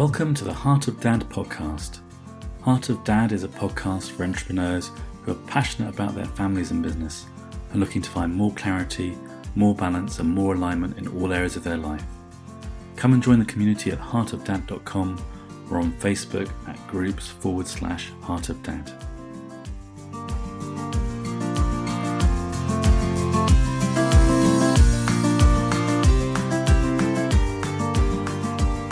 Welcome to the Heart of Dad podcast. Heart of Dad is a podcast for entrepreneurs who are passionate about their families and business and looking to find more clarity, more balance and more alignment in all areas of their life. Come and join the community at heartofdad.com or on Facebook at groups/Heart of Dad.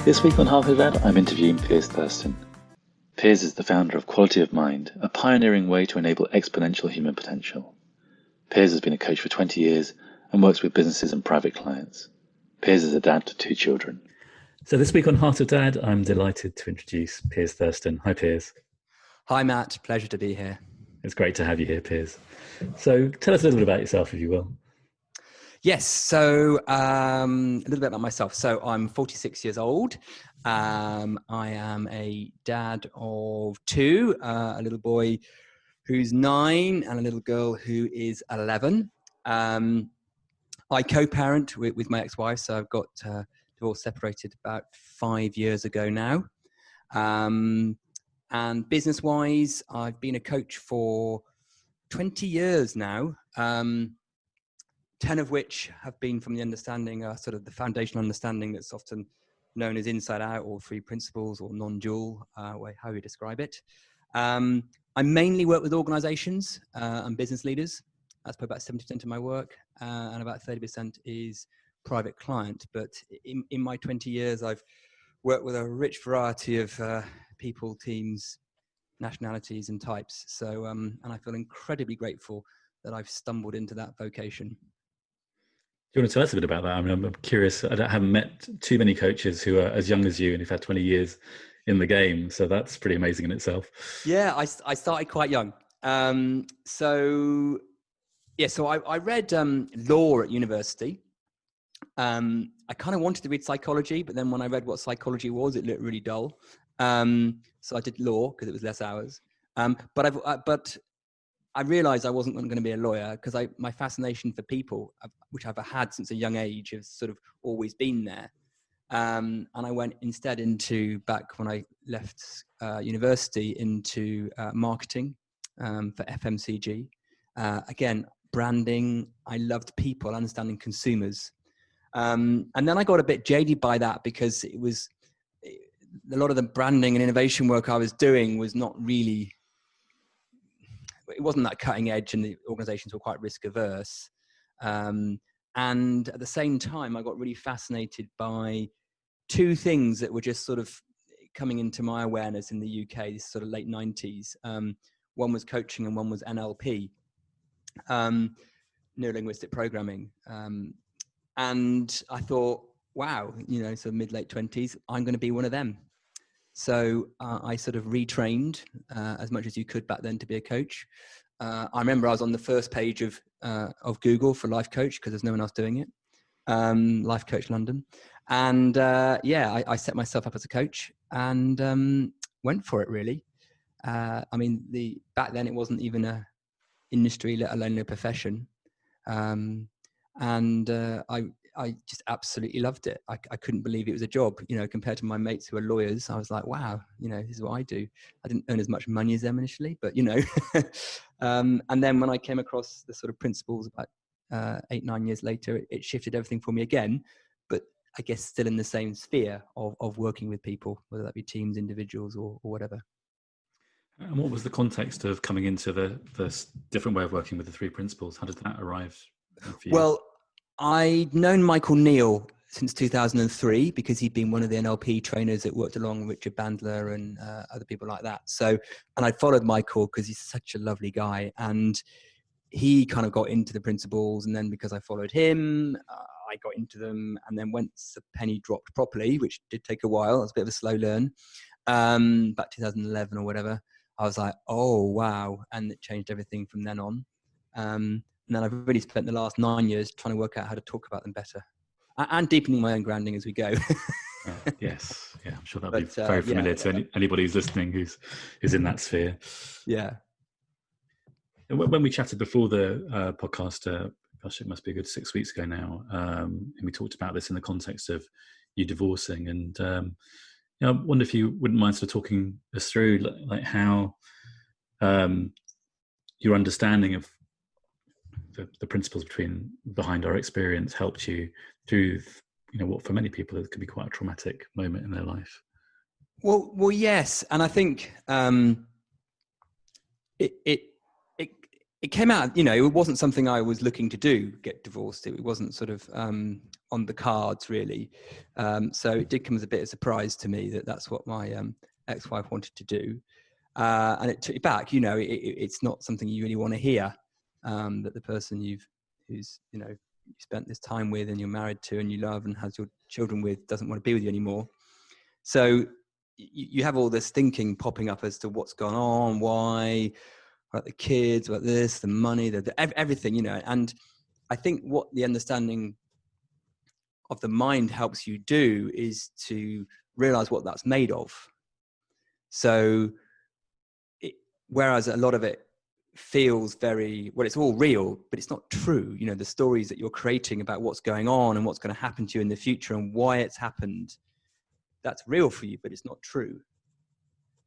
This week on Heart of Dad, I'm interviewing Piers Thurston. Piers is the founder of Quality of Mind, a pioneering way to enable exponential human potential. Piers has been a coach for 20 years and works with businesses and private clients. Piers is a dad to 2 children. So this week on Heart of Dad, I'm delighted to introduce Piers Thurston. Hi, Piers. Hi, Matt. Pleasure to be here. It's great to have you here, Piers. So tell us a little bit about yourself, if you will. Yes, so a little bit about myself. So I'm 46 years old. I am a dad of 2, a little boy who's 9 and a little girl who is 11. I co-parent with my ex-wife, so I've got divorced, separated about 5 years ago now. And business-wise, I've been a coach for 20 years now. 10 of which have been from the understanding, sort of the foundational understanding that's often known as inside out or 3 principles or non-dual, how you describe it. I mainly work with organizations and business leaders. That's probably about 70% of my work, and about 30% is private client. But in my 20 years, I've worked with a rich variety of people, teams, nationalities and types. So, and I feel incredibly grateful that I've stumbled into that vocation. Do you want to tell us a bit about that? I mean, I'm curious. I haven't met too many coaches who are as young as you and who've had 20 years in the game. So that's pretty amazing in itself. Yeah, I started quite young. So I read law at university. I kind of wanted to read psychology, but then when I read what psychology was, it looked really dull. So I did law because it was less hours. But I realized I wasn't going to be a lawyer because my fascination for people, which I've had since a young age, has sort of always been there. And I went instead back when I left university, into marketing for FMCG. Again, branding. I loved people, understanding consumers. And then I got a bit jaded by that because a lot of the branding and innovation work I was doing was not really, it wasn't that cutting edge, and the organizations were quite risk averse. And at the same time, I got really fascinated by 2 things that were just sort of coming into my awareness in the UK, this sort of late 90s. One was coaching and one was NLP, neuro-linguistic programming. And I thought, wow, so mid-late 20s, I'm going to be one of them. So I sort of retrained as much as you could back then to be a coach. I remember I was on the first page of Google for life coach because there's no one else doing it. Life Coach London. And I set myself up as a coach and went for it, really. I mean, back then it wasn't even a industry, let alone a profession. I just absolutely loved it. I couldn't believe it was a job, compared to my mates who are lawyers. I was like, wow, this is what I do. I didn't earn as much money as them initially, but, and then when I came across the sort of principles about 8-9 years later, it shifted everything for me again, but I guess still in the same sphere of working with people, whether that be teams, individuals or whatever. And what was the context of coming into the different way of working with the 3 principles? How did that arrive for you? Well, I'd known Michael Neal since 2003 because he'd been one of the NLP trainers that worked along with Richard Bandler and other people like that. So, and I followed Michael because he's such a lovely guy, and he kind of got into the principles. And then because I followed him, I got into them. And then once the penny dropped properly, which did take a while, it was a bit of a slow learn, about 2011 or whatever, I was like, oh, wow. And it changed everything from then on. And then I've really spent the last 9 years trying to work out how to talk about them better and deepening my own grounding as we go. Yes. Yeah, I'm sure that'll be very familiar to anybody who's listening who's in that sphere. Yeah. And when we chatted before the podcast, gosh, it must be a good 6 weeks ago now, and we talked about this in the context of you divorcing, and I wonder if you wouldn't mind sort of talking us through like how your understanding of the principles behind our experience helped you through, what for many people it could be quite a traumatic moment in their life. Well, yes, and I think it it came out. It wasn't something I was looking to do, get divorced. It wasn't sort of on the cards really. So it did come as a bit of a surprise to me that that's what my ex-wife wanted to do, and it took you back. It's not something you really want to hear, that the person who's you spent this time with and you're married to and you love and has your children with doesn't want to be with you anymore. So you have all this thinking popping up as to what's gone on, why, about the kids, about this, the money, everything, and I think what the understanding of the mind helps you do is to realize what that's made of. So whereas a lot of it feels it's all real, but it's not true. The stories that you're creating about what's going on and what's going to happen to you in the future and why it's happened, that's real for you, but it's not true.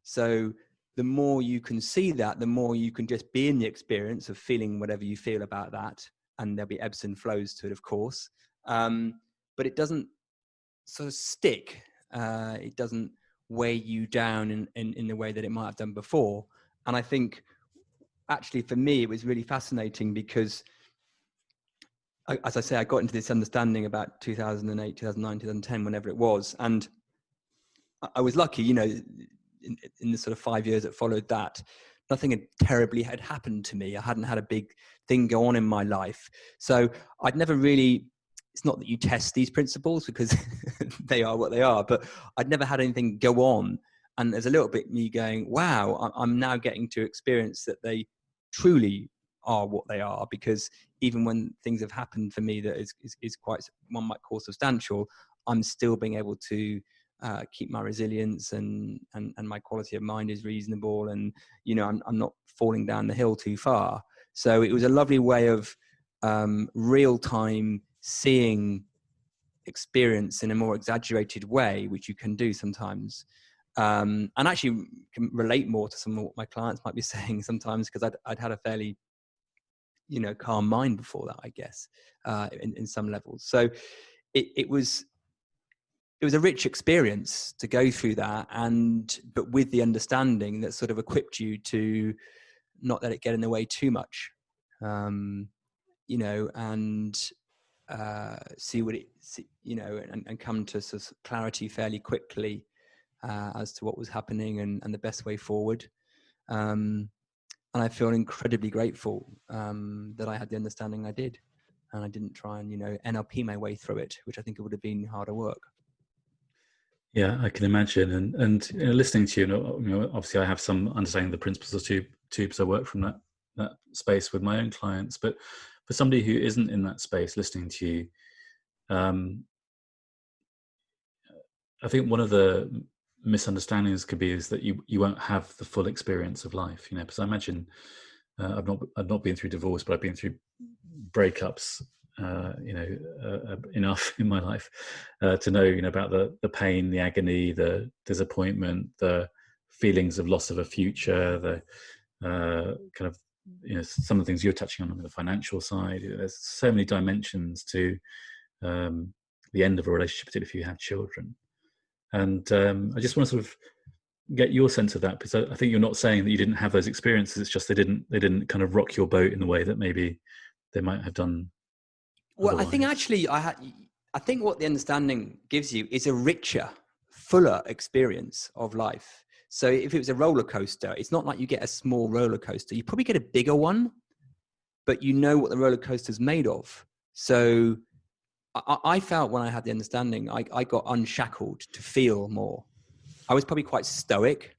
So the more you can see that, the more you can just be in the experience of feeling whatever you feel about that. And there'll be ebbs and flows to it, of course. But it doesn't sort of stick. It doesn't weigh you down in the way that it might have done before. And I think actually for me, it was really fascinating because, as I say, I got into this understanding about 2008, 2009, 2010, whenever it was. And I was lucky, in the sort of 5 years that followed that, nothing terribly had happened to me. I hadn't had a big thing go on in my life. So I'd never really, it's not that you test these principles because they are what they are, but I'd never had anything go on. And there's a little bit me going, wow, I'm now getting to experience that they truly are what they are, because even when things have happened for me that is quite, one might call substantial, I'm still being able to keep my resilience and my quality of mind is reasonable, and I'm not falling down the hill too far. So it was a lovely way of real time seeing experience in a more exaggerated way, which you can do sometimes, and actually can relate more to some of what my clients might be saying sometimes, because I'd had a fairly calm mind before that, I guess, in some levels. So it was a rich experience to go through that, but with the understanding that sort of equipped you to not let it get in the way too much, and see what and come to sort of clarity fairly quickly as to what was happening and the best way forward. And I feel incredibly grateful that I had the understanding I did, and I didn't try and NLP my way through it, which I think it would have been harder work. Yeah, I can imagine. And listening to you, obviously I have some understanding of the principles of two because I work from that space with my own clients. But for somebody who isn't in that space, listening to you, I think one of the misunderstandings could be is that you won't have the full experience of life. Because I imagine I've not been through divorce, but I've been through breakups. Enough in my life to know about the pain, the agony, the disappointment, the feelings of loss of a future, the kind of some of the things you're touching on the financial side. There's so many dimensions to the end of a relationship, particularly if you have children. And I just want to sort of get your sense of that, because I think you're not saying that you didn't have those experiences. It's just they didn't kind of rock your boat in the way that maybe they might have done. Well, otherwise. I think actually I think what the understanding gives you is a richer, fuller experience of life. So if it was a roller coaster, it's not like you get a small roller coaster. You probably get a bigger one, but you know what the roller coaster is made of. So I felt when I had the understanding, I got unshackled to feel more. I was probably quite stoic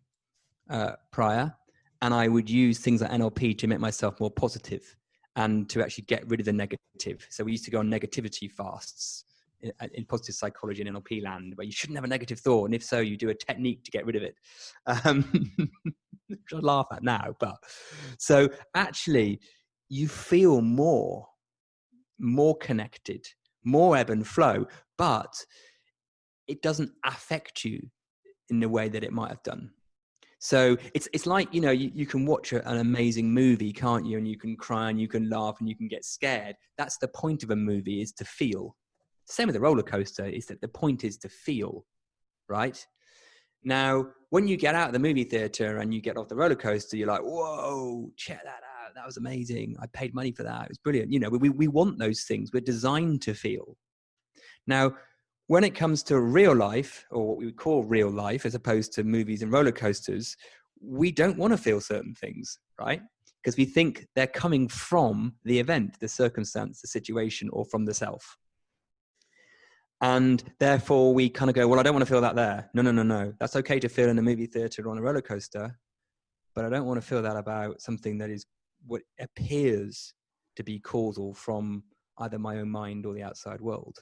prior, and I would use things like NLP to make myself more positive and to actually get rid of the negative. So we used to go on negativity fasts in positive psychology and NLP land, where you shouldn't have a negative thought, and if so, you do a technique to get rid of it, which I laugh at now. But so actually, you feel more connected, more ebb and flow, but it doesn't affect you in the way that it might have done. So it's like, you can watch an amazing movie, can't you? And you can cry and you can laugh and you can get scared. That's the point of a movie, is to feel. Same with a roller coaster, is that the point is to feel, right? Now, when you get out of the movie theater and you get off the roller coaster, you're like, whoa, check that out. That was amazing. I paid money for that. It was brilliant. We want those things. We're designed to feel. Now, when it comes to real life, or what we would call real life, as opposed to movies and roller coasters, we don't want to feel certain things, right? Because we think they're coming from the event, the circumstance, the situation, or from the self. And therefore we kind of go, well, I don't want to feel that there. No. That's okay to feel in a movie theater or on a roller coaster, but I don't want to feel that about something that is what appears to be causal from either my own mind or the outside world.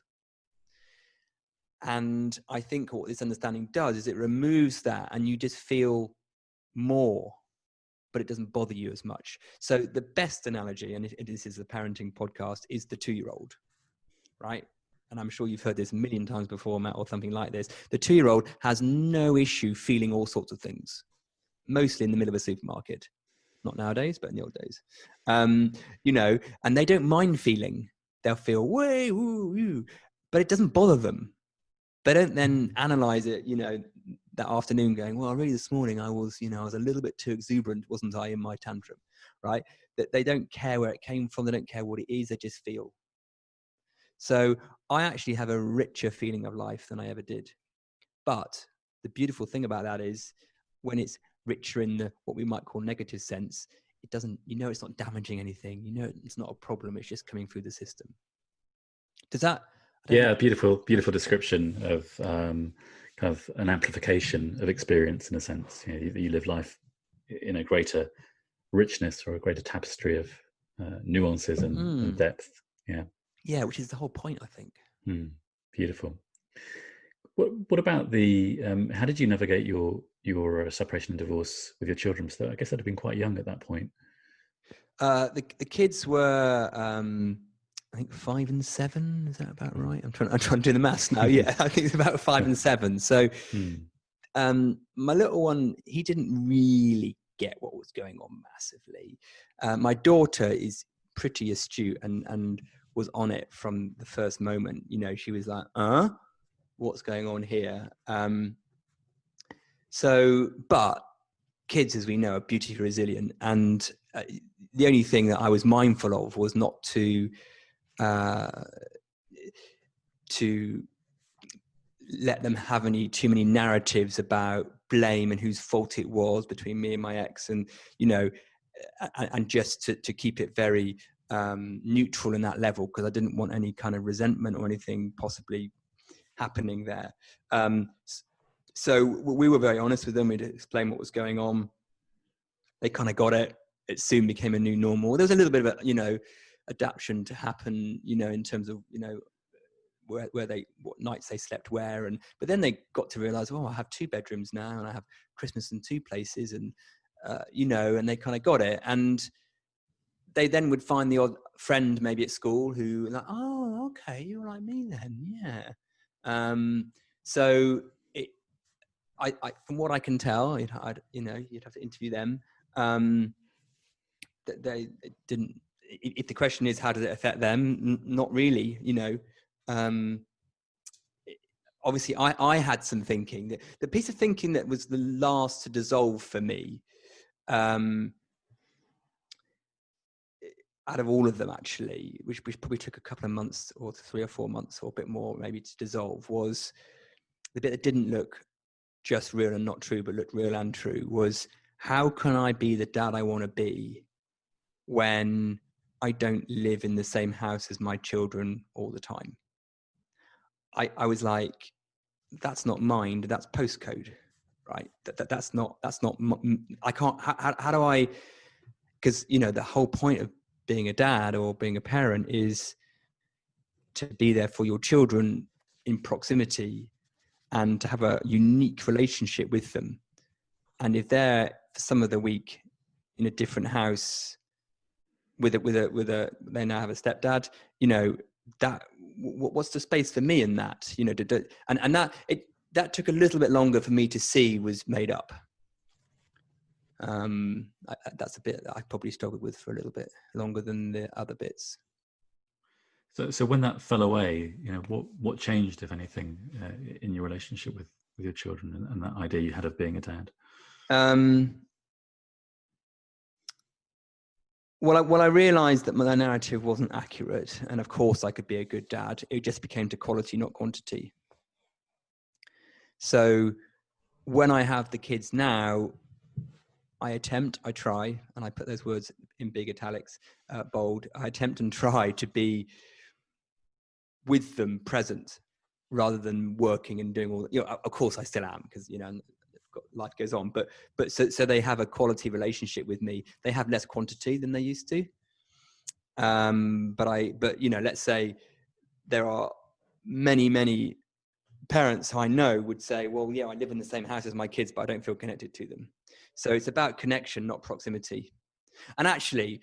And I think what this understanding does is it removes that, and you just feel more, but it doesn't bother you as much. So the best analogy, and this is a parenting podcast, is the 2-year-old, right? And I'm sure you've heard this a million times before, Matt, or something like this. The 2-year-old has no issue feeling all sorts of things, mostly in the middle of a supermarket. Not nowadays, but in the old days. And they don't mind feeling. They'll feel, way, woo, woo, but it doesn't bother them. They don't then analyze it, that afternoon going, well, really this morning I was a little bit too exuberant, wasn't I, in my tantrum, right? That they don't care where it came from. They don't care what it is. They just feel. So I actually have a richer feeling of life than I ever did. But the beautiful thing about that is when it's richer in the, what we might call negative sense, it doesn't, it's not damaging anything. It's not a problem. It's just coming through the system. Does that? Yeah, beautiful description of kind of an amplification of experience, in a sense. You live life in a greater richness, or a greater tapestry of nuances and depth. Yeah, which is the whole point, I think. Beautiful. What about the? How did you navigate your separation and divorce with your children? So I guess they'd have been quite young at that point. The kids were, I think 5 and 7. Is that about right? I'm trying to do the maths now. Yeah, I think it's about 5 and 7. So, my little one, he didn't really get what was going on massively. My daughter is pretty astute and was on it from the first moment. She was like, what's going on here? But kids, as we know, are beautifully resilient. And the only thing that I was mindful of was not to let them have too many narratives about blame and whose fault it was between me and my ex, and and just to keep it very neutral in that level, because I didn't want any kind of resentment or anything possibly happening there. So we were very honest with them. We'd explain what was going on. They kind of got it. It soon became a new normal. There was a little bit of adaptation to happen, in terms of, what nights they slept where. But then they got to realize, I have 2 bedrooms now, and I have Christmas in 2 places, and, and they kind of got it. And they then would find the odd friend maybe at school who like, oh, okay, you're like me then. Yeah. So I from what I can tell, you'd have to interview them. That they didn't. If the question is how did it affect them, not really. Obviously, I had some thinking. The piece of thinking that was the last to dissolve for me, out of all of them actually, which probably took a couple of months or 3 or 4 months or a bit more maybe to dissolve, was the bit that didn't look just real and not true, but looked real and true, was how can I be the dad I want to be when I don't live in the same house as my children all the time? I was like, that's not mind, that's postcode, right? That's not, I can't, how do I, because, the whole point of being a dad or being a parent is to be there for your children in proximity and to have a unique relationship with them. And if they're for some of the week in a different house with a they now have a stepdad, that what's the space for me in that, and that that took a little bit longer for me to see was made up. That's a bit that I probably struggled with for a little bit longer than the other bits. So when that fell away, what changed, if anything, in your relationship with your children and that idea you had of being a dad? Well, I realized that my narrative wasn't accurate, and of course I could be a good dad. It just became to quality, not quantity. So when I have the kids now, I try, and I put those words in big italics, bold. I attempt and try to be with them, present, rather than working and doing all. Of course, I still am, because life goes on. But so they have a quality relationship with me. They have less quantity than they used to. But let's say there are many parents who I know would say, well, yeah, I live in the same house as my kids, but I don't feel connected to them. So it's about connection, not proximity. And actually,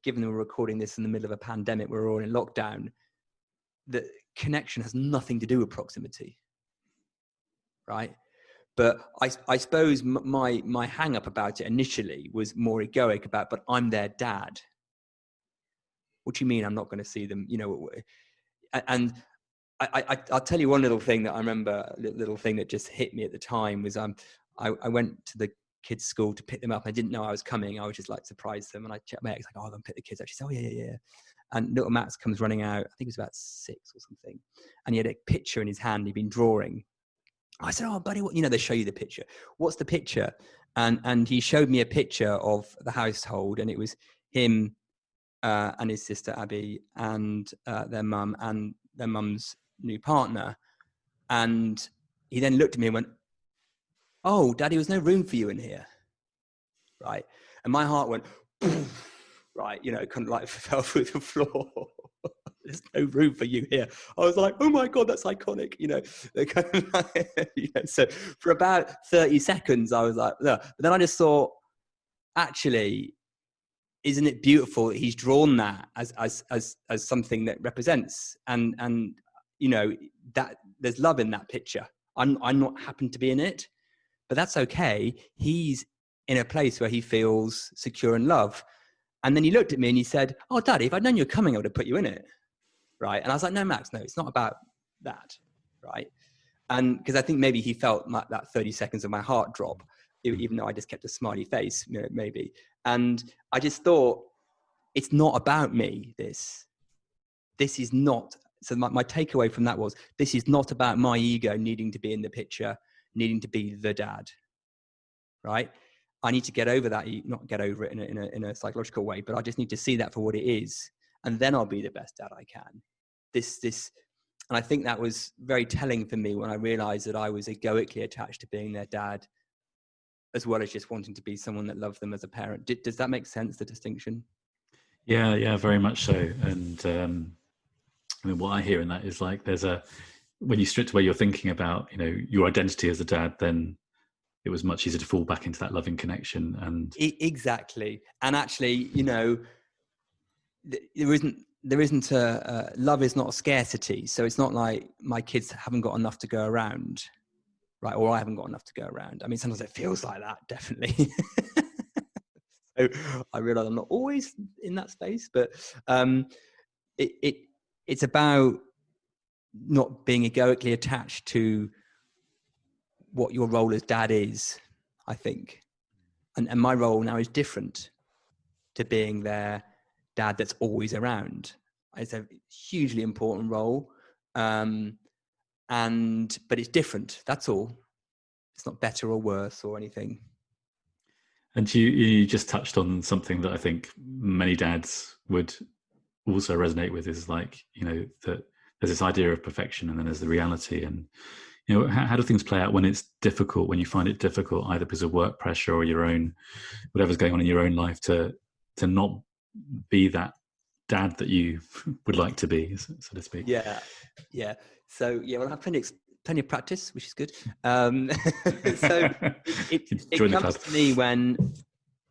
given that we're recording this in the middle of a pandemic, we're all in lockdown, the connection has nothing to do with proximity, right? But I suppose my hang up about it initially was more egoic about, but I'm their dad. What do you mean I'm not going to see them? And I'll tell you one little thing that I remember, a little thing that just hit me at the time was I went to the kids' school to pick them up. I didn't know I was coming. I was just like surprised them, and I checked my ex, like, oh, I'm going to pick the kids up. She said, oh yeah. And little Max comes running out. I think he was about 6 or something, and he had a picture in his hand. He'd been drawing. I said, oh buddy, what? They show you the picture. What's the picture? And he showed me a picture of the household, and it was him and his sister Abby and their mum and their mum's new partner. And he then looked at me and went, oh, Daddy, there's no room for you in here, right? And my heart went, right, kind of like fell through the floor. There's no room for you here. I was like, oh my God, that's iconic, So for about 30 seconds, I was like, no. But then I just thought, actually, isn't it beautiful that he's drawn that as something that represents, and that there's love in that picture. I'm not happen to be in it, but that's okay. He's in a place where he feels secure and love. And then he looked at me and he said, oh, Daddy, if I'd known you were coming, I would have put you in it. Right. And I was like, no, Max, no, it's not about that. Right. And because I think maybe he felt that 30 seconds of my heart drop, even though I just kept a smiley face, maybe. And I just thought, it's not about me, this is not. So my takeaway from that was, this is not about my ego needing to be in the picture, needing to be the dad, right? I need to get over that, not get over it in a psychological way, but I just need to see that for what it is. And then I'll be the best dad I can. And I think that was very telling for me when I realized that I was egoically attached to being their dad, as well as just wanting to be someone that loved them as a parent. Does that make sense, the distinction? Yeah, very much so. And I mean, what I hear in that is like, when you strip away your thinking about, your identity as a dad, then it was much easier to fall back into that loving connection. And exactly. And actually, there isn't a love is not a scarcity. So it's not like my kids haven't got enough to go around, right? Or I haven't got enough to go around. I mean, sometimes it feels like that, definitely. So I realize I'm not always in that space, but it's about not being egoically attached to what your role as dad is, I think. And my role now is different to being their dad that's always around. It's a hugely important role. But it's different. That's all. It's not better or worse or anything. And you just touched on something that I think many dads would also resonate with, is like, that there's this idea of perfection and then there's the reality. And, how do things play out when it's difficult, when you find it difficult, either because of work pressure or your own, whatever's going on in your own life, to not be that dad that you would like to be, so to speak? Yeah. So well, I have plenty of practice, which is good. So it comes to me when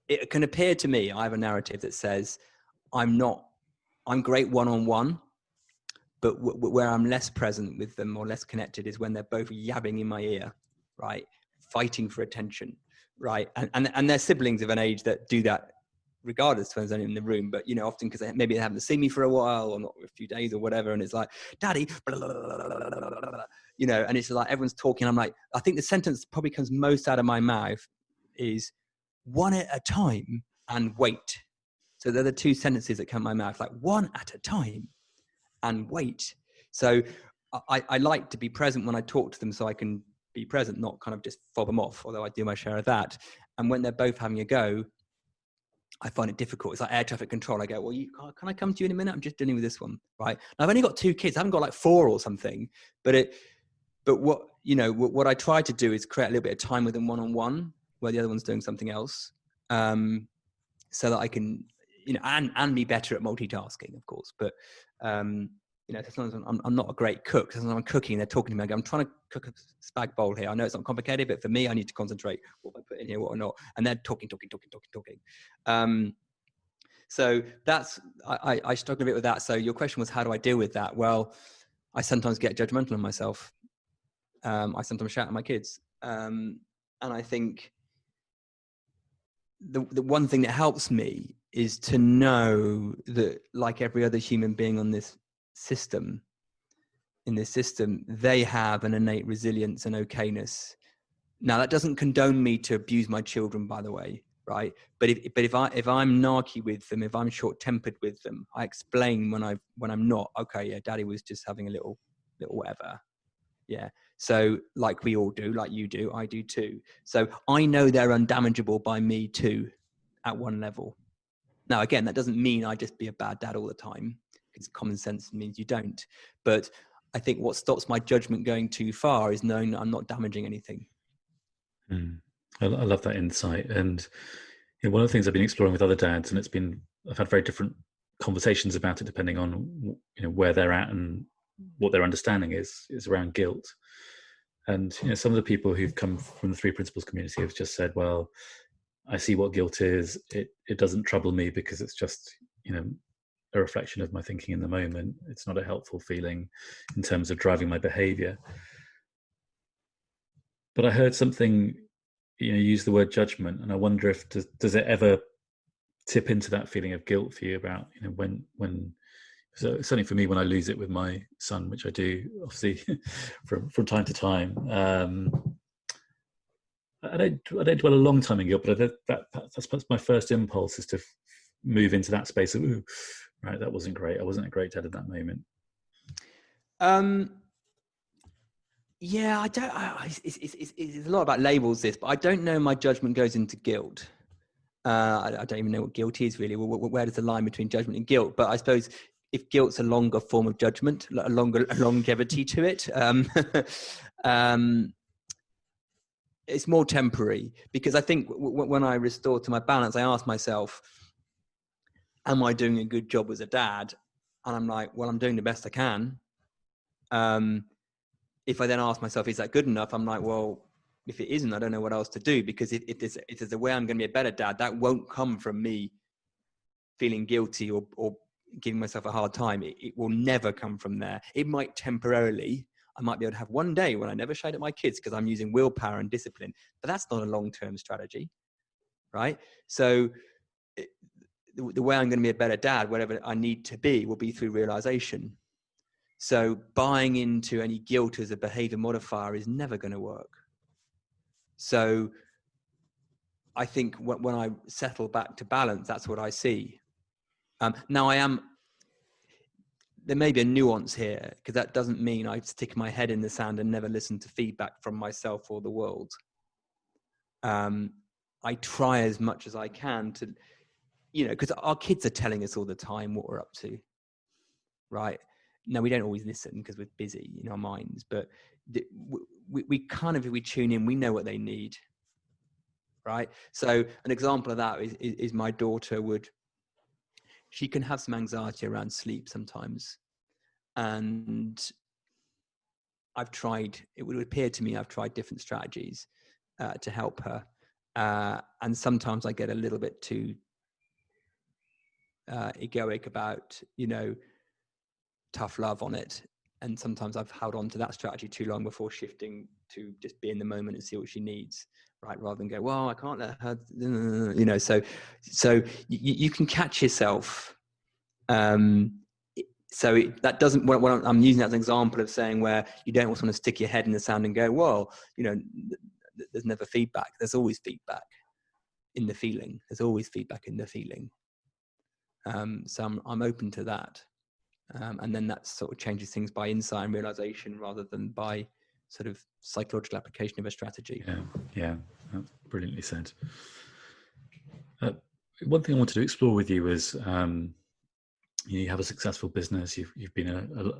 it can appear to me, I have a narrative that says I'm great one-on-one, but where I'm less present with them or less connected is when they're both yabbing in my ear, right? Fighting for attention, right? And they're siblings of an age that do that regardless when they're in the room, but often because maybe they haven't seen me for a while or not a few days or whatever, and it's like, daddy, blah, blah, blah, blah, blah, blah, blah, and it's like everyone's talking. I'm like, I think the sentence that probably comes most out of my mouth is one at a time and wait. So they're the two sentences that come out of my mouth, like one at a time and wait. So I like to be present when I talk to them, so I can be present, not kind of just fob them off, although I do my share of that. And when they're both having a go, I find it difficult. It's like air traffic control. I go, well, can I come to you in a minute? I'm just dealing with this one, right? And I've only got 2 kids. I haven't got like 4 or something. But what I try to do is create a little bit of time with them one-on-one, where the other one's doing something else, so that I can, and be better at multitasking, of course. But sometimes I'm not a great cook. Sometimes I'm cooking, they're talking to me. I go, I'm trying to cook a spag bowl here. I know it's not complicated, but for me, I need to concentrate what I put in here, what or not. And they're talking. So that's, I struggle a bit with that. So your question was, how do I deal with that? Well, I sometimes get judgmental on myself. I sometimes shout at my kids. And I think the one thing that helps me is to know that, like every other human being in this system, they have an innate resilience and okayness. Now, that doesn't condone me to abuse my children, by the way, right? But if I'm narky with them, if I'm short-tempered with them, I explain when I'm not. Okay, yeah, daddy was just having a little whatever. Yeah. So like we all do, like you do, I do too. So I know they're undamageable by me too, at one level. Now, again, that doesn't mean I just be a bad dad all the time, because common sense means you don't. But I think what stops my judgment going too far is knowing that I'm not damaging anything. I love that insight. And one of the things I've been exploring with other dads, and I've had very different conversations about it depending on where they're at and what their understanding is around guilt. And some of the people who've come from the 3 Principles community have just said, well, I see what guilt is. It doesn't trouble me because it's just a reflection of my thinking in the moment. It's not a helpful feeling in terms of driving my behavior. But I heard something, use the word judgment, and I wonder if does it ever tip into that feeling of guilt for you about when so certainly for me, when I lose it with my son, which I do obviously from time to time, I don't dwell a long time in guilt, but that's my first impulse is to move into that space of, ooh, right, that wasn't great. I wasn't a great dad at that moment. Yeah, I don't. It's a lot about labels, this, but I don't know. My judgment goes into guilt. I don't even know what guilt is really. Where does the line between judgment and guilt? But I suppose if guilt's a longer form of judgment, a longer longevity to it, it's more temporary. Because I think when I restore to my balance, I ask myself, am I doing a good job as a dad? And I'm like, well, I'm doing the best I can. If I then ask myself, is that good enough? I'm like, well, if it isn't, I don't know what else to do, because if there's a way I'm going to be a better dad, that won't come from me feeling guilty or giving myself a hard time. It will never come from there. It might temporarily. I might be able to have one day when I never shout at my kids because I'm using willpower and discipline, but that's not a long-term strategy, right? So the way I'm going to be a better dad, whatever I need to be, will be through realization. So buying into any guilt as a behavior modifier is never going to work. So I think when I settle back to balance, that's what I see. Now there may be a nuance here, because that doesn't mean I stick my head in the sand and never listen to feedback from myself or the world. I try as much as I can to, because our kids are telling us all the time what we're up to, right? No, we don't always listen because we're busy in our minds, but we kind of, if we tune in, we know what they need, right? So an example of that is my daughter she can have some anxiety around sleep sometimes. And it would appear to me, I've tried different strategies to help her. And sometimes I get a little bit too egoic about, tough love on it. And sometimes I've held on to that strategy too long before shifting to just be in the moment and see what she needs, right? Rather than go, well, I can't let her, so you can catch yourself. That doesn't, when I'm using that as an example of saying where you don't want to stick your head in the sand and go, well, there's never feedback. There's always feedback in the feeling. There's always feedback in the feeling. So I'm open to that. And then that sort of changes things by insight and realization rather than by sort of psychological application of a strategy. Yeah, that's brilliantly said. One thing I wanted to explore with you is, you have a successful business. You've been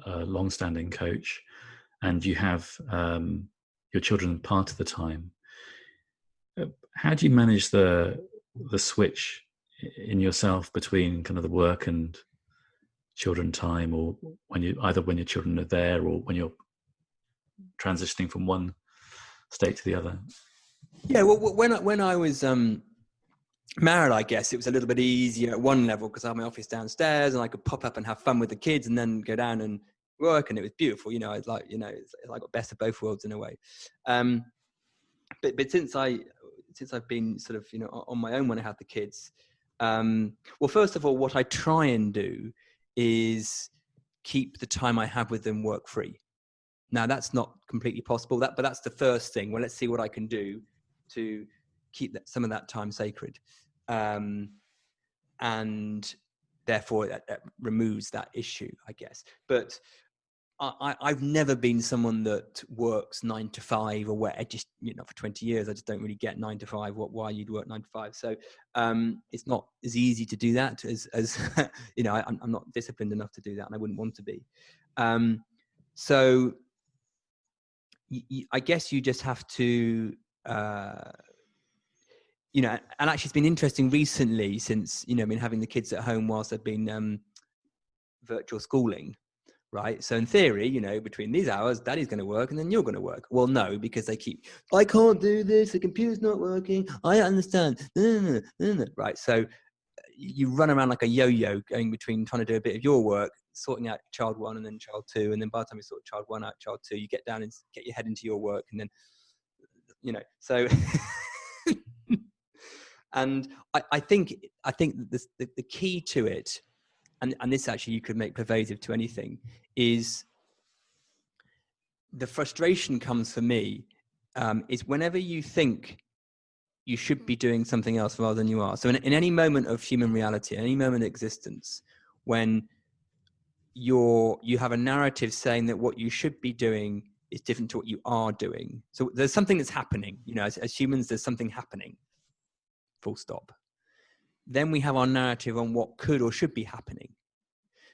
a long-standing coach, and you have your children part of the time. How do you manage the switch in yourself between kind of the work and children time, or when your children are there, or when you're transitioning from one state to the other? Yeah, well, when I was married, I guess it was a little bit easier at one level because I had my office downstairs and I could pop up and have fun with the kids and then go down and work, and it was beautiful. It's like, it's I got best of both worlds in a way. But since I've been sort of, on my own when I had the kids, well, first of all, what I try and do is keep the time I have with them work free. Now, that's not completely possible, but that's the first thing. Well, let's see what I can do to keep some of that time sacred. And therefore, that removes that issue, I guess. But I've never been someone that works 9 to 5 or where just, for 20 years, I just don't really get 9 to 5, why you'd work 9 to 5. So it's not as easy to do that as I'm not disciplined enough to do that, and I wouldn't want to be. So I guess you just have to, and actually it's been interesting recently since, been having the kids at home whilst I've been virtual schooling. Right. So in theory, between these hours, daddy's going to work and then you're going to work. Well, no, because I can't do this. The computer's not working. I understand. Right. So you run around like a yo-yo going between trying to do a bit of your work, sorting out child 1 and then child 2. And then by the time you sort child 1 out, child 2, you get down and get your head into your work. And then, so, and I think the key to it, and this actually you could make pervasive to anything, is the frustration comes for me is whenever you think you should be doing something else rather than you are. So in any moment of human reality, any moment of existence, when you have a narrative saying that what you should be doing is different to what you are doing. So there's something that's happening, as humans, there's something happening, full stop. Then we have our narrative on what could or should be happening.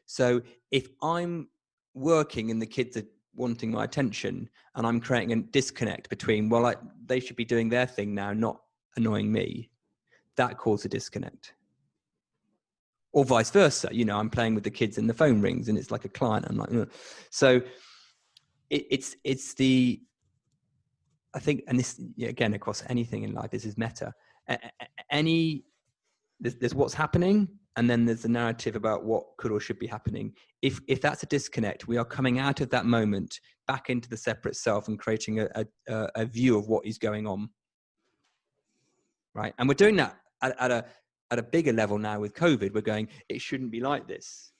So if I'm working and the kids are wanting my attention and I'm creating a disconnect between, they should be doing their thing now, not annoying me, that causes a disconnect. Or vice versa, I'm playing with the kids and the phone rings and it's like a client. I'm like, ugh. So it's I think, and this, again, across anything in life, this is meta. There's what's happening, and then there's the narrative about what could or should be happening. If that's a disconnect, we are coming out of that moment back into the separate self and creating a view of what is going on, right? And we're doing that at a bigger level now with COVID. We're going, it shouldn't be like this,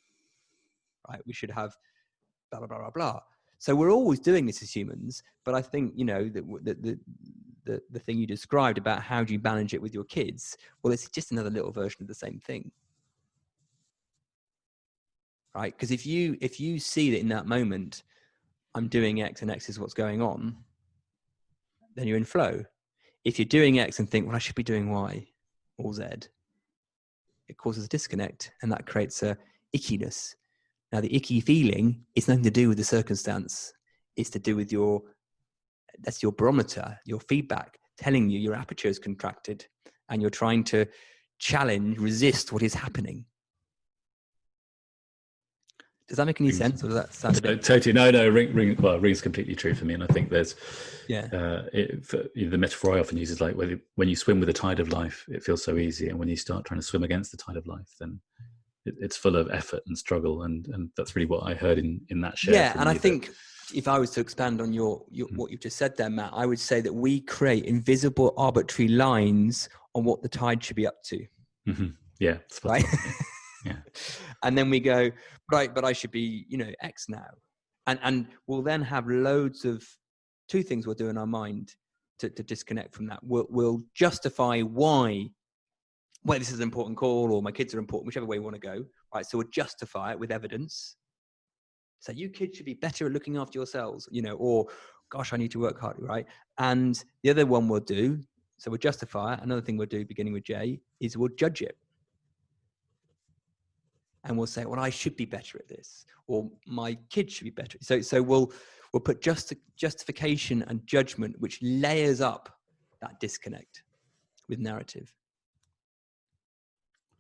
right? We should have blah blah blah blah blah. So we're always doing this as humans, but I think the thing you described about how do you manage it with your kids, well, it's just another little version of the same thing, right? Because if you see that in that moment I'm doing X and X is what's going on, then you're in flow. If you're doing X and think, well, I should be doing Y or Z, it causes a disconnect, and that creates a ickiness. Now, the icky feeling is nothing to do with the circumstance. It's to do with that's your barometer, your feedback, telling you your aperture is contracted and you're trying to resist what is happening. Does that make any sense, or does that sound a bit... Totally. No, rings completely true for me. And I think there's, the metaphor I often use is like when you swim with the tide of life, it feels so easy. And when you start trying to swim against the tide of life, then it's full of effort and struggle, and that's really what I heard in that share. Yeah, from and you, I think if I was to expand on your what you've just said there, Matt, I would say that we create invisible, arbitrary lines on what the tide should be up to. Yeah, spot right. on. Yeah. And then we go, but I should be, X now, and we'll then have loads of two things we'll do in our mind to disconnect from that. We'll justify why this is an important call, or my kids are important, whichever way we want to go, right? So we'll justify it with evidence. So you kids should be better at looking after yourselves, or gosh, I need to work harder, right? And the other one we'll do, so we'll justify it. Another thing we'll do, beginning with J, is we'll judge it. And we'll say, well, I should be better at this, or my kids should be better. So we'll put justification and judgment, which layers up that disconnect with narrative.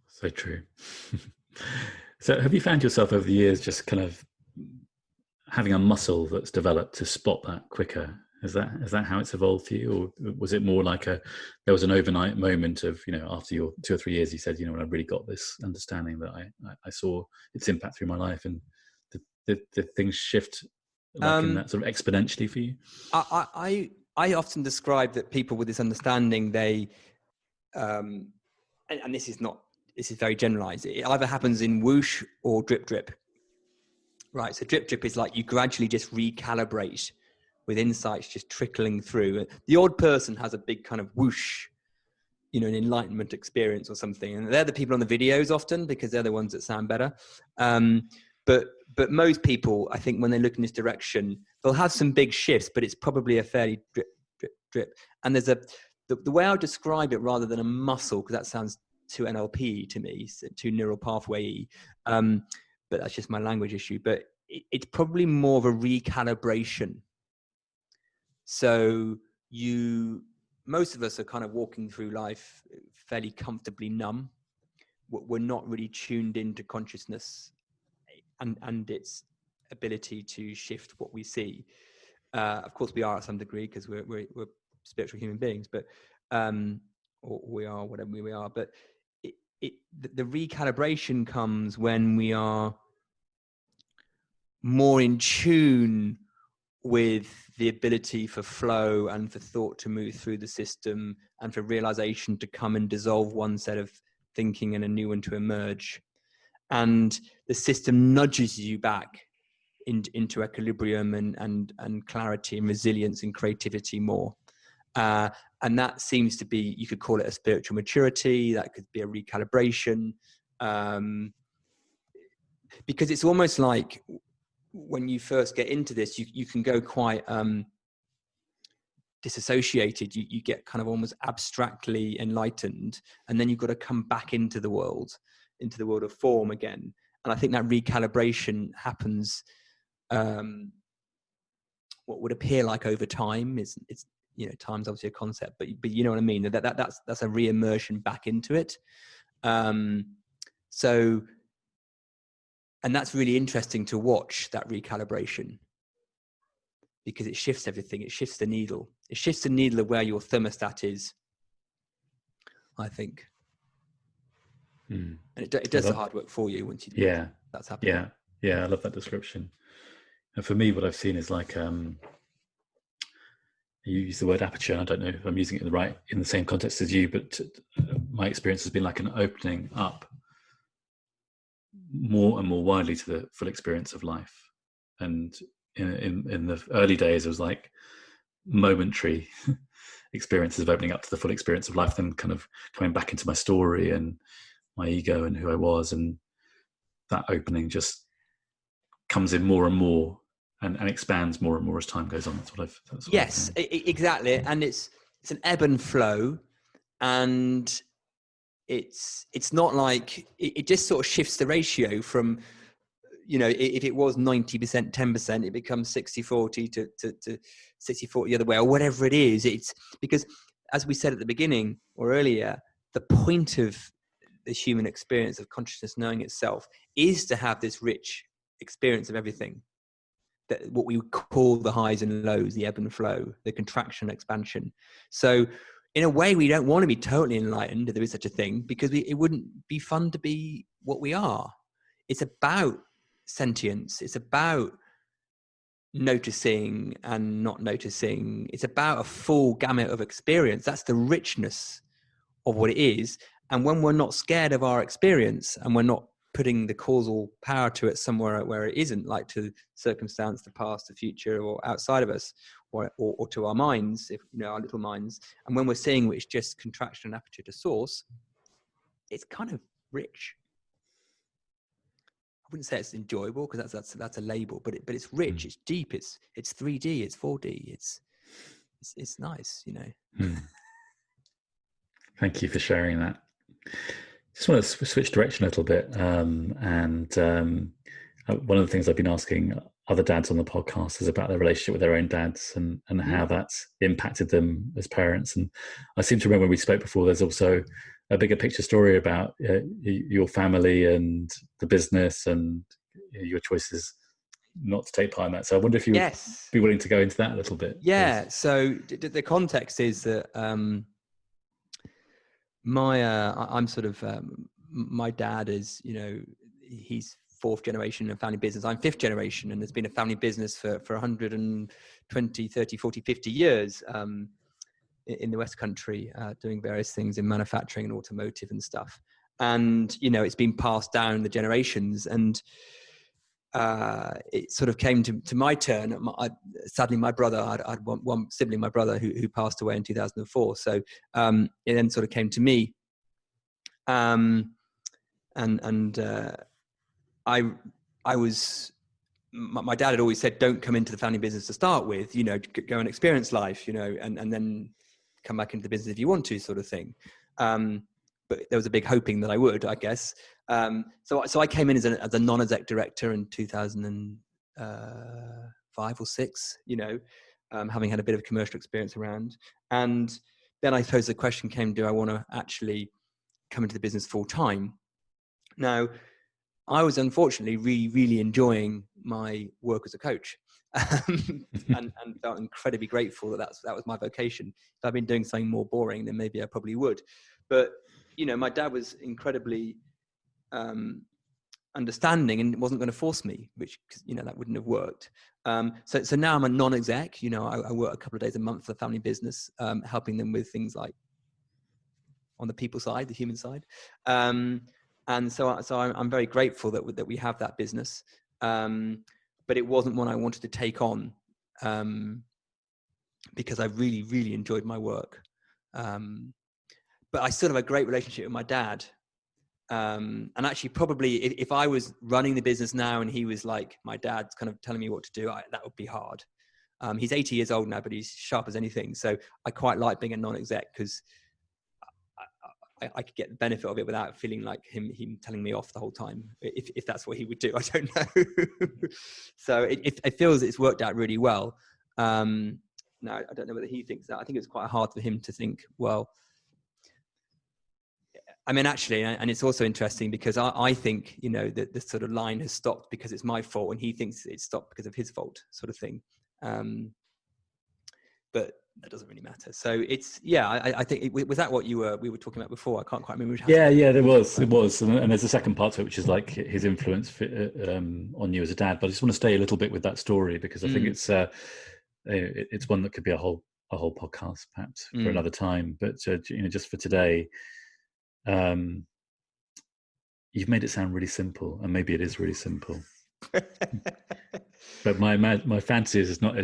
So true. So have you found yourself over the years just kind of having a muscle that's developed to spot that quicker? Is that how it's evolved for you, or was it more like there was an overnight moment of, after your 2 or 3 years, you said, when I really got this understanding that I saw its impact through my life, and the things shift like in that sort of exponentially for you? I often describe that people with this understanding, they, and this is very generalized. It either happens in whoosh or drip drip, right? So drip drip is like you gradually just recalibrate with insights just trickling through. The odd person has a big kind of whoosh, an enlightenment experience or something. And they're the people on the videos often, because they're the ones that sound better. But most people, I think, when they look in this direction, they'll have some big shifts, but it's probably a fairly drip, drip, drip. And there's the way I'll describe it, rather than a muscle, because that sounds too NLP to me, so too neural pathway. But that's just my language issue. But it's probably more of a recalibration. So most of us are kind of walking through life fairly comfortably numb. We're not really tuned into consciousness and its ability to shift what we see. Of course, we are at some degree, because we're spiritual human beings, but or we are whatever we are. But the recalibration comes when we are more in tune with the ability for flow and for thought to move through the system, and for realization to come and dissolve one set of thinking and a new one to emerge. And the system nudges you back into equilibrium and clarity and resilience and creativity more. And that seems to be, you could call it a spiritual maturity, that could be a recalibration. Because it's almost like, when you first get into this, you can go quite disassociated. You get kind of almost abstractly enlightened, and then you've got to come back into the world of form again. And I think that recalibration happens, what would appear like over time. It's time's obviously a concept, but you know what I mean. That's a re-immersion back into it. And that's really interesting to watch, that recalibration, because it shifts everything. It shifts the needle. It shifts the needle of where your thermostat is, I think. And it does the hard work for you once you that's happening. Yeah, I love that description. And for me, what I've seen is like, you use the word aperture. I don't know if I'm using it in the same context as you, but my experience has been like an opening up more and more widely to the full experience of life. And in the early days, it was like momentary experiences of opening up to the full experience of life, then kind of coming back into my story and my ego and who I was, and that opening just comes in more and more and expands more and more as time goes on. Yes, exactly. And it's an ebb and flow, and it's not like it just sort of shifts the ratio from, if it was 90%, 10%, it becomes 60-40 to 60-40 the other way, or whatever it is. It's because, as we said at the beginning or earlier, the point of the human experience of consciousness knowing itself is to have this rich experience of everything, that what we call the highs and lows, the ebb and flow, the contraction, expansion. So in a way, we don't want to be totally enlightened, if there is such a thing, because it wouldn't be fun to be what we are. It's about sentience. It's about noticing and not noticing. It's about a full gamut of experience. That's the richness of what it is. And when we're not scared of our experience, and we're not putting the causal power to it somewhere where it isn't, like to circumstance, the past, the future, or outside of us, or to our minds, if our little minds, and when we're seeing which just contraction and aperture to source, it's kind of rich. I wouldn't say it's enjoyable, because that's a label, but it's rich, it's deep, it's 3D, it's 4D, it's nice, Thank you for sharing that. Just want to switch direction a little bit, one of the things I've been asking other dads on the podcast is about their relationship with their own dads and how that's impacted them as parents. And I seem to remember when we spoke before, there's also a bigger picture story about your family and the business and your choices not to take part in that. So I wonder if you would be willing to go into that a little bit. Yeah. So the context is that I'm sort of my dad is, he's fourth generation in family business. I'm fifth generation, and there's been a family business for 120, 30, 40, 50 years in the West Country, doing various things in manufacturing and automotive and stuff. And, it's been passed down the generations, and it sort of came to my turn. Sadly, my brother, I had one sibling, my brother, who passed away in 2004. So it then sort of came to me. I was, my dad had always said, don't come into the family business to start with, go and experience life, and then come back into the business if you want to, sort of thing. But there was a big hoping that I would, I guess. So I came in as a non-exec director in 2005 or 6, having had a bit of commercial experience around. And then I suppose the question came, do I want to actually come into the business full time? Now, I was unfortunately really, really enjoying my work as a coach, and felt incredibly grateful that was my vocation. If I'd been doing something more boring, then maybe I probably would. But my dad was incredibly understanding and wasn't going to force me, which that wouldn't have worked. So now I'm a non-exec. I work a couple of days a month for the family business, helping them with things like on the people side, the human side. And so I'm very grateful that we have that business. But it wasn't one I wanted to take on, because I really, really enjoyed my work. But I still have a great relationship with my dad. And actually, probably if I was running the business now and he was like my dad's kind of telling me what to do, that would be hard. He's 80 years old now, but he's sharp as anything. So I quite like being a non-exec, because I could get the benefit of it without feeling like him telling me off the whole time, if that's what he would do. I don't know. So it feels it's worked out really well. Now, I don't know whether he thinks that. I think it's quite hard for him to think, well, I mean, actually, and it's also interesting because I think, that this sort of line has stopped because it's my fault, and he thinks it's stopped because of his fault, sort of thing. But that doesn't really matter. So it's, I think, was that what we were talking about before? I can't quite remember. Yeah, there was. It was. And there's a second part to it, which is like his influence on you as a dad. But I just want to stay a little bit with that story, because I think it's one that could be a whole podcast, perhaps, for another time. But, just for today, you've made it sound really simple, and maybe it is really simple. But my fantasy is it's not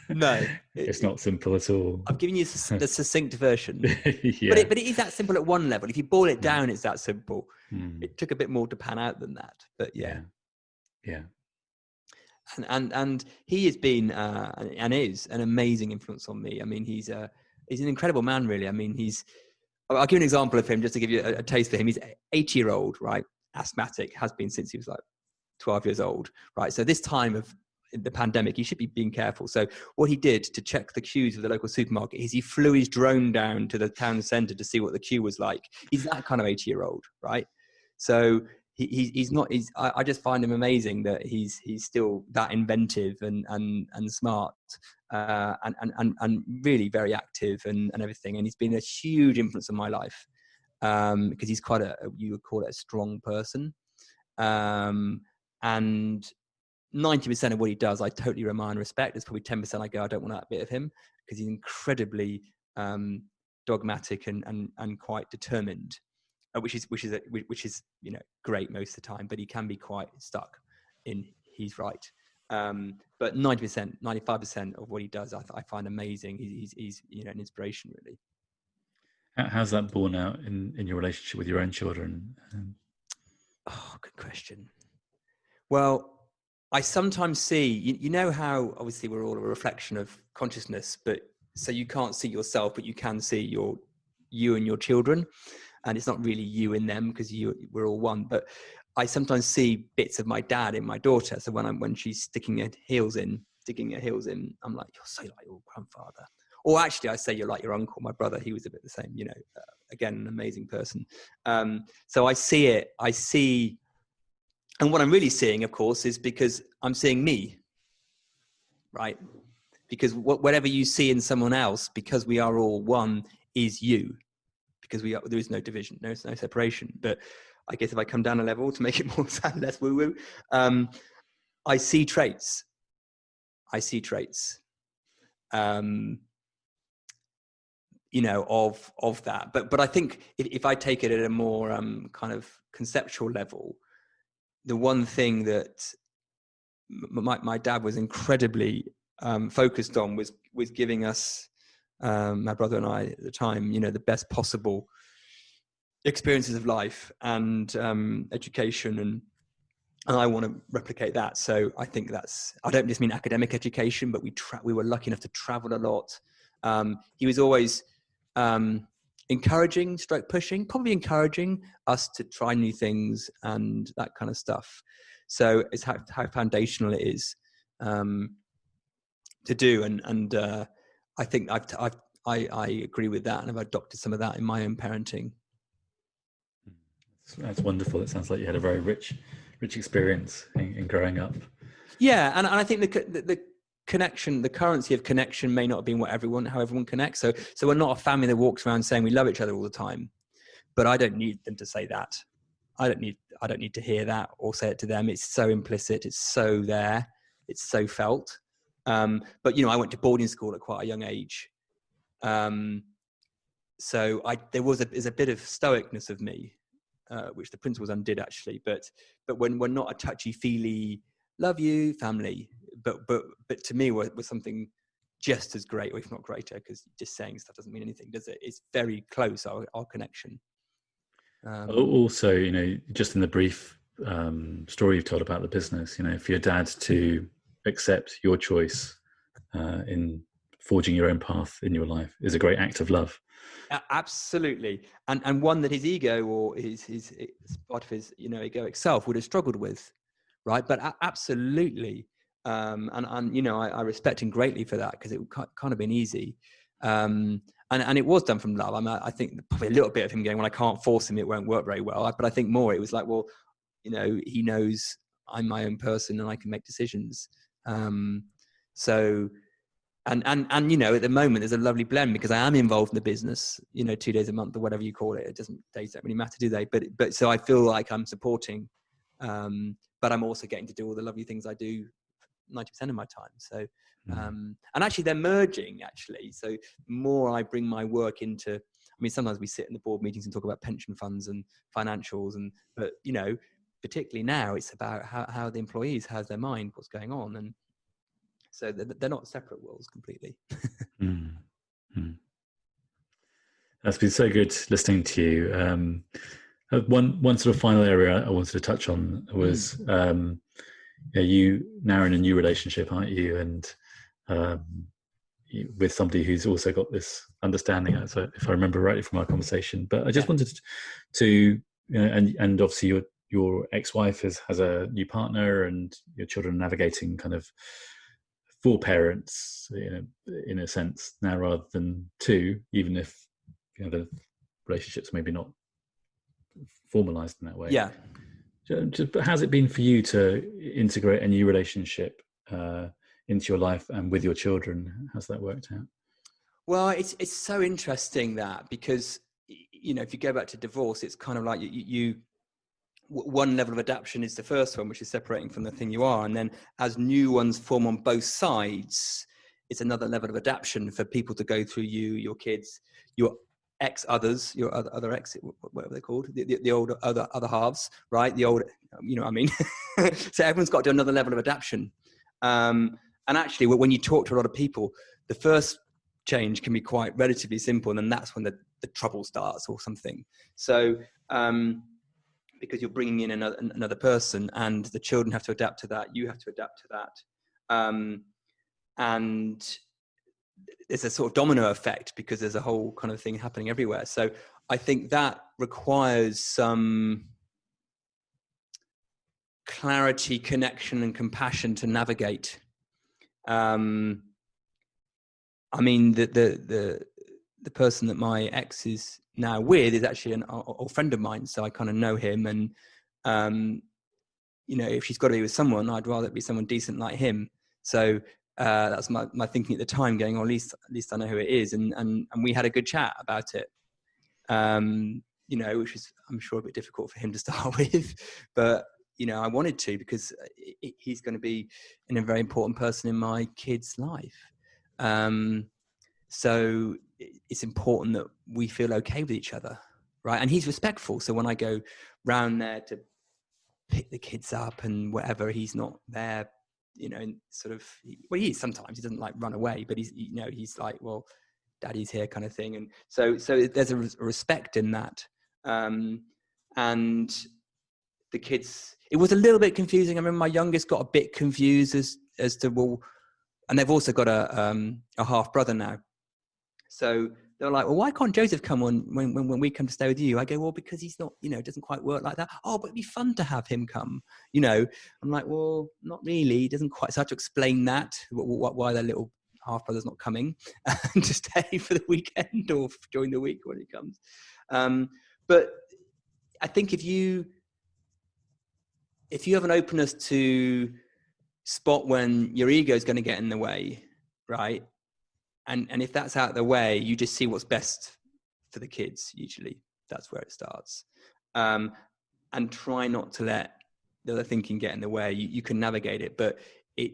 no, it's not simple at all. I'm giving you the succinct version. Yeah. But it is that simple at one level. If you boil it down, it's that simple. It took a bit more to pan out than that, but yeah. And he has been and is an amazing influence on me. I mean, he's an incredible man, really. I mean, I'll give you an example of him just to give you a taste for him. He's 80-year-old, right? Asthmatic, has been since he was like 12 years old, right? So this time of the pandemic, he should be being careful. So what he did to check the queues of the local supermarket is he flew his drone down to the town centre to see what the queue was like. He's that kind of 80-year-old, right? So he's not. I just find him amazing that he's still that inventive and smart, and really very active and everything. And he's been a huge influence on my life, because he's quite you would call it a strong person, and 90% of what he does, I totally admire and respect. There's probably 10% I go, I don't want that bit of him, because he's incredibly dogmatic and quite determined, which is great most of the time. But he can be quite stuck in he's right. But 90%, 95% of what he does, I find amazing. He's an inspiration, really. How's that borne out in your relationship with your own children? Oh, good question. Well, I sometimes see, you know how obviously we're all a reflection of consciousness, but so you can't see yourself, but you can see you and your children, and it's not really you in them because we're all one. But I sometimes see bits of my dad in my daughter. So when she's digging her heels in, I'm like, you're so like your grandfather. Or actually, I say you're like your uncle, my brother. He was a bit the same, again, an amazing person. So I see it. And what I'm really seeing, of course, is because I'm seeing me, right? Because whatever you see in someone else, because we are all one, is you. Because there is no division, there's no separation. But I guess if I come down a level to make it more sound less woo-woo, I see traits. Of that. But I think if I take it at a more kind of conceptual level, the one thing that my dad was incredibly focused on was giving us, my brother and I at the time, the best possible experiences of life and education, and I want to replicate that. So I think I don't just mean academic education, but we were lucky enough to travel a lot. He was always encouraging, probably encouraging us to try new things and that kind of stuff. So it's how foundational it is to do, and I think I agree with that, and I've adopted some of that in my own parenting. That's wonderful. It sounds like you had a very rich experience in growing up. Yeah, and I think the connection, the currency of connection, may not have been how everyone connects. So we're not a family that walks around saying we love each other all the time, but I don't need them to say that. I don't need to hear that or say it to them. It's so implicit. It's so there. It's so felt. But I went to boarding school at quite a young age. So there's a bit of stoicness of me, which the principles undid actually. But when we're not a touchy-feely, love you family, but to me was something just as great, or if not greater, because just saying stuff doesn't mean anything, does it? It's very close, our connection. Also, just in the brief story you've told about the business, for your dad to accept your choice in forging your own path in your life is a great act of love. Absolutely, and one that his ego or his part of his egoic self would have struggled with, right? But absolutely, and I respect him greatly for that, because it can't have been easy. And it was done from love. I think probably a little bit of him going, well, I can't force him, it won't work very well. But I think more it was like, well, he knows I'm my own person and I can make decisions. So, and at the moment there's a lovely blend, because I am involved in the business, 2 days a month or whatever you call it. Days don't really matter, do they? But so I feel like I'm supporting, but I'm also getting to do all the lovely things I do 90% of my time. So, and actually they're merging actually. So the more I bring my work into, sometimes we sit in the board meetings and talk about pension funds and financials, but particularly now it's about how the employees has their mind, what's going on. And so they're not separate worlds completely. That's been so good listening to you. One sort of final area I wanted to touch on was, you now in a new relationship, aren't you? And with somebody who's also got this understanding, if I remember rightly from our conversation. But I just wanted to, and obviously your ex-wife has a new partner, and your children are navigating kind of 4 parents, in a sense now rather than 2, even if the relationships maybe not formalized in that way. Yeah. But how's it been for you to integrate a new relationship into your life and with your children? How's that worked out? Well, it's so interesting that, because, you know, if you go back to divorce, it's kind of like one level of adaptation is the first one, which is separating from the thing you are. And then as new ones form on both sides, it's another level of adaptation for people to go through, your kids, your others, your other ex, whatever they're called, the older other halves, right? The older, you know what I mean? So everyone's got to do another level of adaptation. And actually, when you talk to a lot of people, the first change can be quite relatively simple, and then that's when the trouble starts or something. So, because you're bringing in another person, and the children have to adapt to that, you have to adapt to that. And there's a sort of domino effect, because there's a whole kind of thing happening everywhere. So I think that requires some clarity, connection, and compassion to navigate. I mean, the person that my ex is now with is actually an old friend of mine, so I kind of know him. And you know, if she's got to be with someone, I'd rather it be someone decent like him. So that's my thinking at the time, going, oh, at least I know who it is. And we had a good chat about it. You know, which is, I'm sure, a bit difficult for him to start with, but you know, I wanted to, because he's going to be a very important person in my kid's life. So it's important that we feel okay with each other, right? And he's respectful. So when I go round there to pick the kids up and whatever, he's not there, you know, sort of, well, he is sometimes. He doesn't like run away, but he's, you know, he's like, well, daddy's here kind of thing. And so there's a respect in that. And the kids, it was a little bit confusing. I remember my youngest got a bit confused as to, well, and they've also got a half brother now. So they're like, well, why can't Joseph come on when we come to stay with you? I go, well, because he's not, you know, it doesn't quite work like that. Oh, but it'd be fun to have him come, you know. I'm like, well, not really. It doesn't quite, so I have to explain that, why their little half brother's not coming to stay for the weekend or during the week when he comes. But I think if you have an openness to spot when your ego is going to get in the way, right? And if that's out of the way, you just see what's best for the kids. Usually that's where it starts. And try not to let the other thinking get in the way. You can navigate it, but it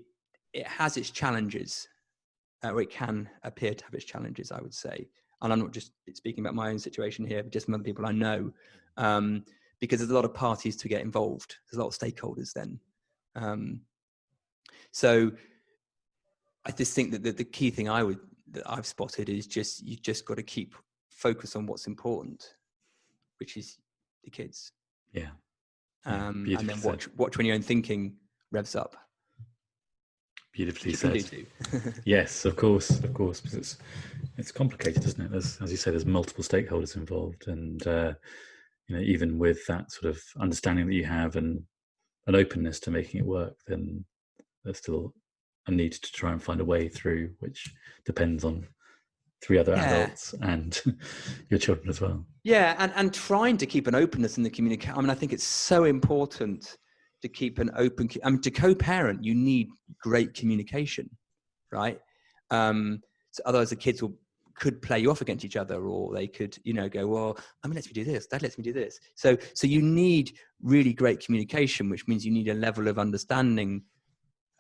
has its challenges, or it can appear to have its challenges, I would say. And I'm not just speaking about my own situation here, but just from other people I know, because there's a lot of parties to get involved. There's a lot of stakeholders then. So I just think that the key thing that I've spotted is you just got to keep focus on what's important, which is the kids. Yeah. And then watch when your own thinking revs up. Beautifully said. Yes, of course, because it's complicated, isn't it? As you say, there's multiple stakeholders involved, and you know, even with that sort of understanding that you have and an openness to making it work, then there's still a need to try and find a way through, which depends on 3 other adults and your children as well. Yeah, and trying to keep an openness in the communication. I mean, I think it's so important to keep an open. I mean, to co-parent, you need great communication, right? So otherwise, the kids could play you off against each other, or they could, you know, go, well, Mummy lets me do this, Dad lets me do this. So you need really great communication, which means you need a level of understanding,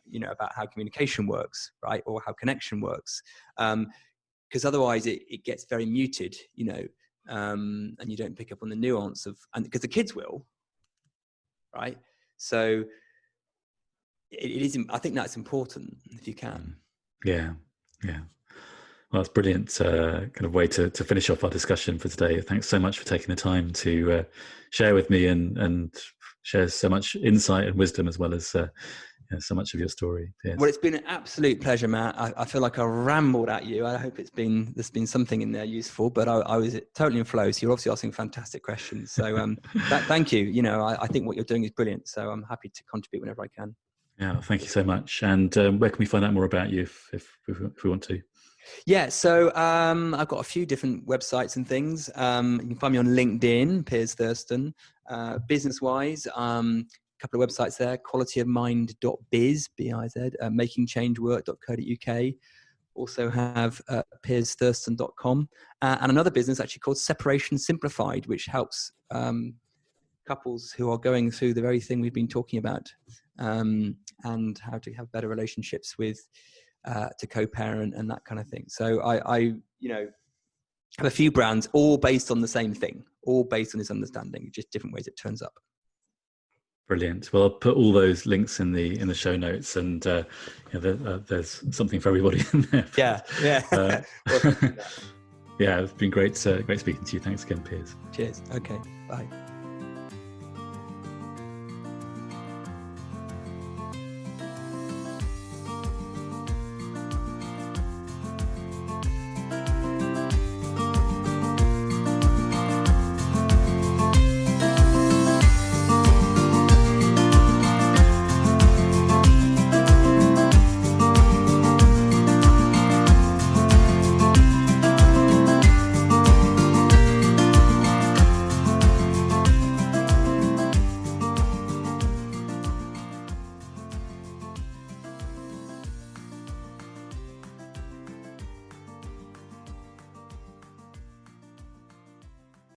you know, about how communication works, right? Or how connection works. Because otherwise it gets very muted, you know, and you don't pick up on the nuance and because the kids will, right? So it is, I think that's important if you can. Yeah. Well, that's brilliant kind of way to finish off our discussion for today. Thanks so much for taking the time to share with me and share so much insight and wisdom, as well as so much of your story, Piers. Well, it's been an absolute pleasure, Matt. I feel like I rambled at you. I hope there's been something in there useful, but I was totally in flow. So you're obviously asking fantastic questions. So thank you. You know, I think what you're doing is brilliant. So I'm happy to contribute whenever I can. Yeah, thank you so much. And where can we find out more about you if we want to? Yeah, so I've got a few different websites and things. You can find me on LinkedIn, Piers Thurston. Business-wise, a couple of websites there, qualityofmind.biz, B-I-Z, makingchangework.co.uk. Also have piersthurston.com. And another business actually called Separation Simplified, which helps couples who are going through the very thing we've been talking about, and how to have better relationships with to co-parent and that kind of thing. So I have a few brands all based on the same thing, all based on this understanding, just different ways it turns up. Brilliant. Well, I'll put all those links in the show notes, and there's something for everybody in there. Yeah. Yeah, it's been great speaking to you. Thanks again, Piers. Cheers. Okay. Bye.